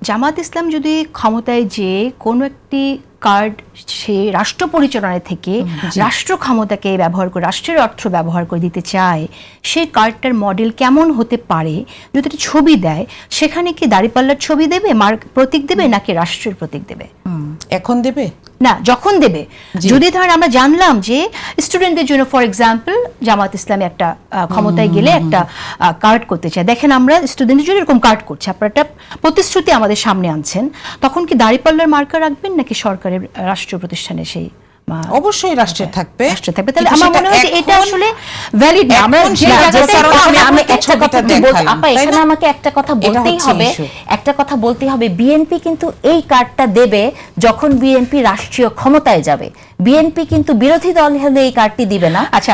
জামাত ইসলাম যদি ক্ষমতায় যে কোনো একটি কার্ড সে রাষ্ট্র পরিচালনা থেকে রাষ্ট্র ক্ষমতাকে ব্যবহার করে রাষ্ট্রের অর্থ ব্যবহার করে দিতে চায়, সেই কার্ডটার মডেল কেমন হতে পারে যদি একটা ছবি দেয়, সেখানে কি দাঁড়িপাল্লার ছবি দেবে, প্রতীক দেবে, নাকি রাষ্ট্রের প্রতীক দেবে? এখন দেবে না, যখন দেবে। যদি ধরেন আমরা জানলাম যে স্টুডেন্টদের জন্য ফর এক্সাম্পল জামাত ইসলামে একটা ক্ষমতায় গেলে একটা কার্ড করতে চায়, দেখেন আমরা স্টুডেন্টদের জন্য এরকম কার্ড করছি, আপনারা একটা প্রতিশ্রুতি আমাদের সামনে আনছেন, তখন কি দাঁড়িপাল্লার মার্কার রাখবেন নাকি সরকারের রাষ্ট্রীয় প্রতিষ্ঠানে সেই? অবশ্যই রাষ্ট্রের থাকবে, রাষ্ট্রে থাকবে। তাহলে আমার মনে হয় যে এটা আসলে ভ্যালিড না। আমরা আমি একটা কথা আপা এখানে আমাকে একটা কথা বলতেই হবে, একটা কথা বলতেই হবে, বিএনপি কিন্তু এই কার্ডটা দেবে যখন বিএনপি রাষ্ট্রীয় ক্ষমতায় যাবে। বিএনপি কিন্তু বিরোধী দল হলে এই কার্ডটি দিবে না। আচ্ছা।